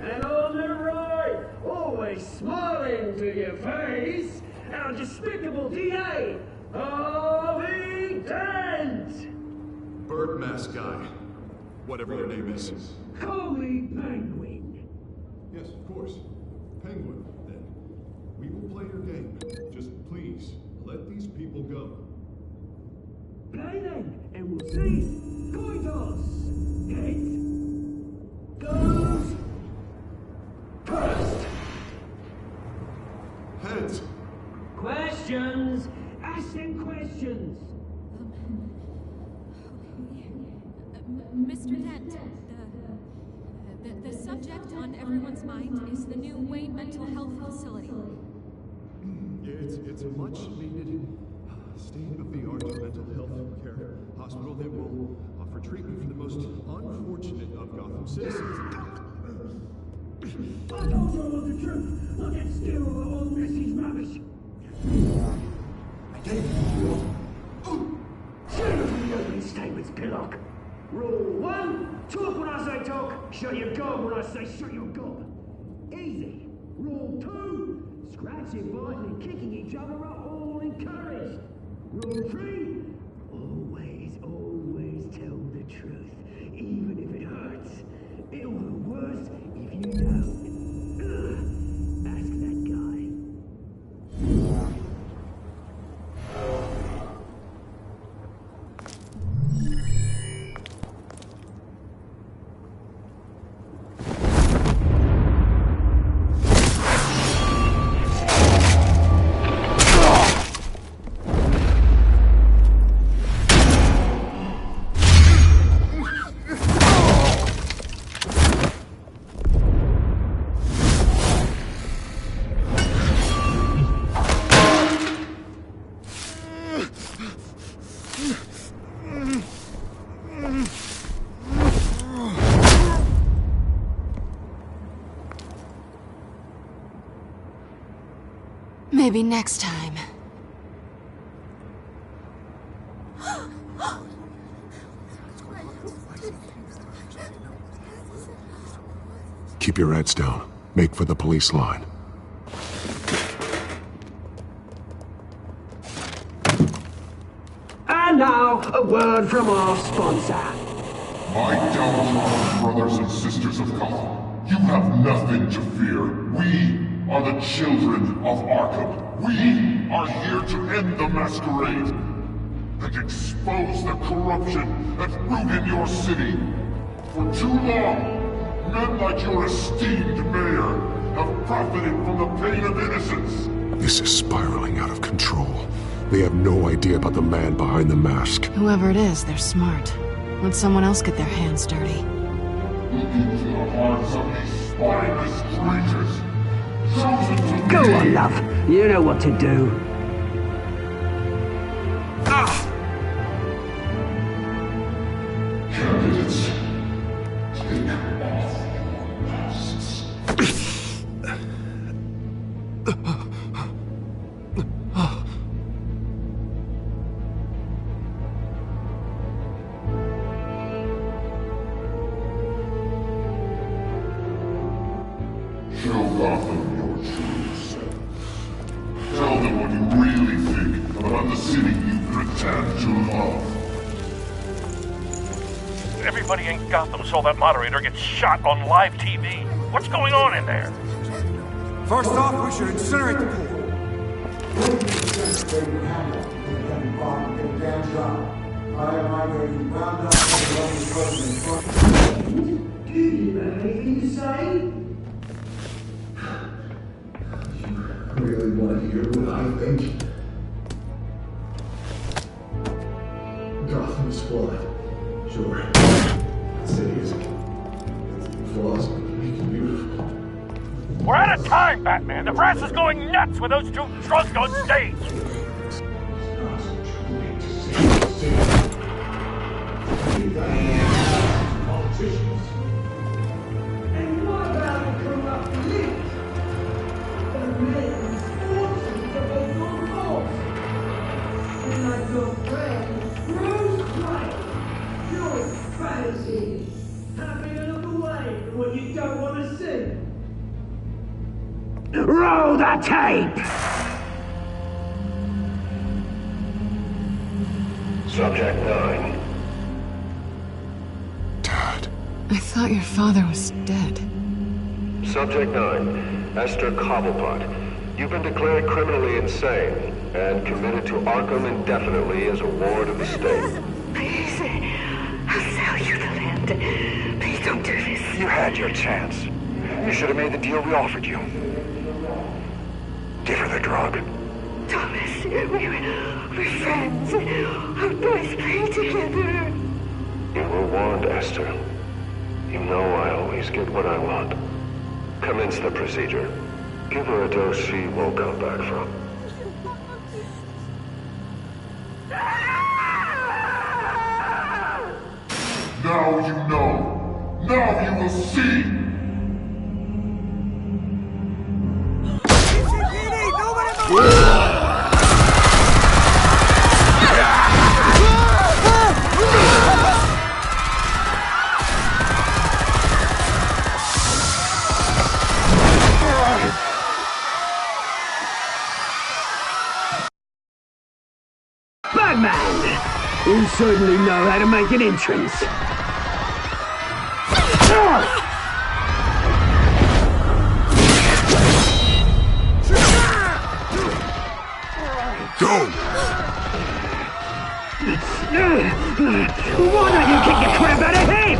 And on the right, always smiling to your face, our despicable DA, Harvey Dent. Bird mask guy. Whatever your name is. Call me Penguin. Yes, of course. Penguin, then. We will play your game. Just please, let these people go. Heads. Questions! Ask them questions! Mr. Dent, the subject on everyone's mind is the new Wayne Mental Health Facility. It's a much-needed state-of-the-art mental health care hospital that will offer treatment for the most unfortunate of Gotham citizens. I told you I want the truth! I'll get still over all Messie's rubbish! I gave you shut up with the opening statements, Pillock! Rule 1, talk when I say talk, shut your gob when I say shut your gob. Easy. Rule 2, scratching, biting and kicking each other are all encouraged. Rule 3, always tell the truth, even if it hurts. It'll hurt worse if you don't. Ask that guy. Maybe next time. Keep your heads down. Make for the police line. And now, a word from our sponsor. My downtrodden brothers and sisters of Gotham, you have nothing to fear. We are the children of Arkham. We are here to end the masquerade and expose the corruption that's rooted your city. For too long, men like your esteemed mayor have profited from the pain of innocence. This is spiraling out of control. They have no idea about the man behind the mask. Whoever it is, they're smart. Let someone else get their hands dirty. Look into the hearts of these spineless creatures. Go on, love. You know what to do. Candidates, take off your masks. Show Gotham your true self. Tell them what you really think about the city you pretend to love. Everybody in Gotham saw that moderator get shot on live TV. What's going on in there? First off, we should incinerate the pool. Do you have anything to say? You really want to hear what I think? Gotham's flawed. Sure. The city is flaws, but make it beautiful. We're out of time, Batman. The press is going nuts with those two drunk on stage. Politicians. And what about the corrupt elite? The men's fortunes of a good cause. Like your friend, Bruce Wayne. You're crazy. Having a look away from what you don't want to see. Roll the tape! Subject 9. I thought your father was dead. Subject 9. Esther Cobblepot. You've been declared criminally insane and committed to Arkham indefinitely as a ward of the state. Please. I'll sell you the land. Please don't do this. You had your chance. You should have made the deal we offered you. Give her the drug. Thomas, we're friends. Our boys play together. You were warned, Esther. You know I always get what I want. Commence the procedure. Give her a dose she won't come back from. Now you know. Now you will see. Batman! You certainly know how to make an entrance. Go! Why don't you kick the crap out of him?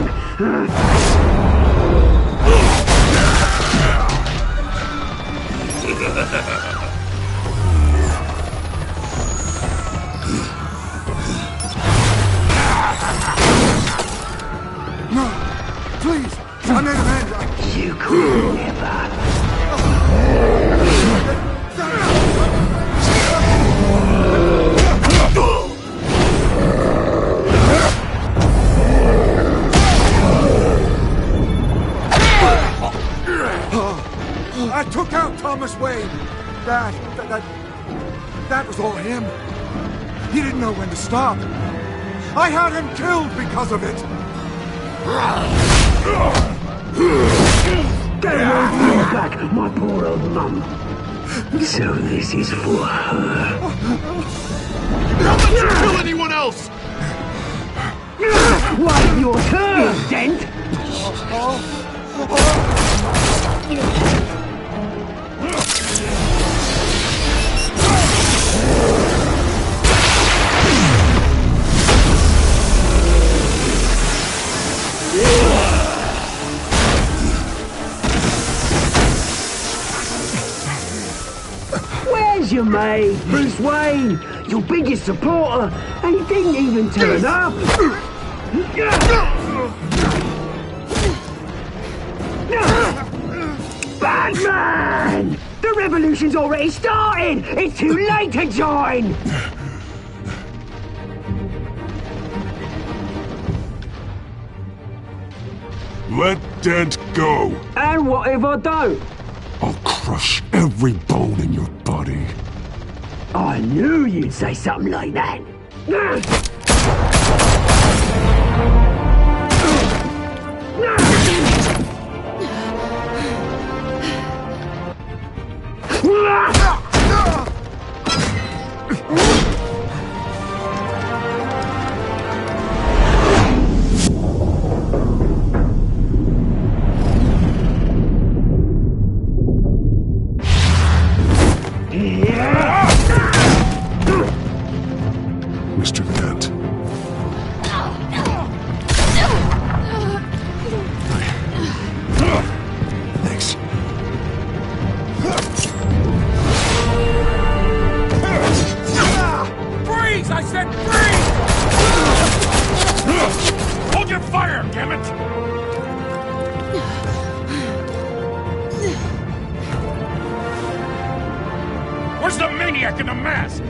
No! Please! I made a man! You could never. I took out Thomas Wayne. That was all him. He didn't know when to stop. I had him killed because of it. Get away from me back, my poor old mum. So this is for her. Don't let you kill anyone else! Wait your turn, Dent! Where's your mate, Bruce Wayne? Your biggest supporter, and he didn't even turn up. Batman! The revolution's already started! It's too late to join! Let Dent go. And what if I don't? I'll crush every bone in your body. I knew you'd say something like that. Mr. Dent. Thanks. Freeze! I said freeze! Hold your fire, damn it! Where's the maniac in the mask?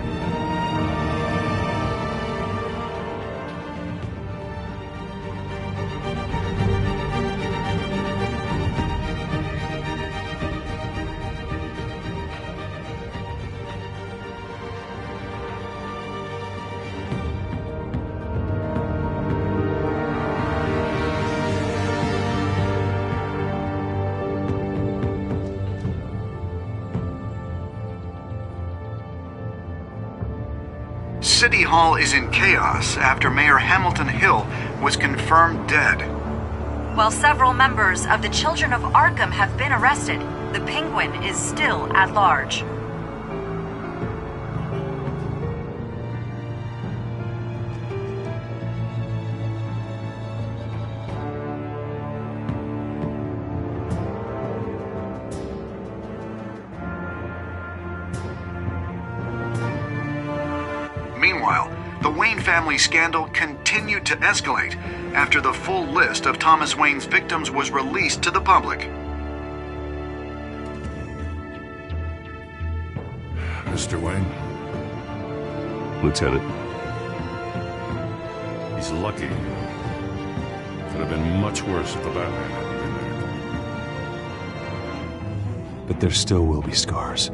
City Hall is in chaos after Mayor Hamilton Hill was confirmed dead. While several members of the Children of Arkham have been arrested, the Penguin is still at large. Wayne family scandal continued to escalate after the full list of Thomas Wayne's victims was released to the public. Mr. Wayne? Lieutenant. He's lucky. Could have been much worse if the Batman hadn't been there. But there still will be scars.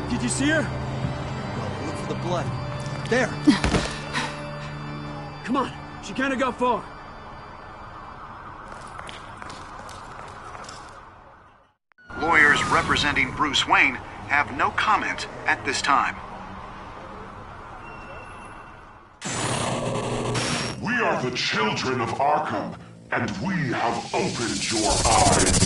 Did you see her? Well, look for the blood. There! Come on, she can't have got far. Lawyers representing Bruce Wayne have no comment at this time. We are the children of Arkham, and we have opened your eyes.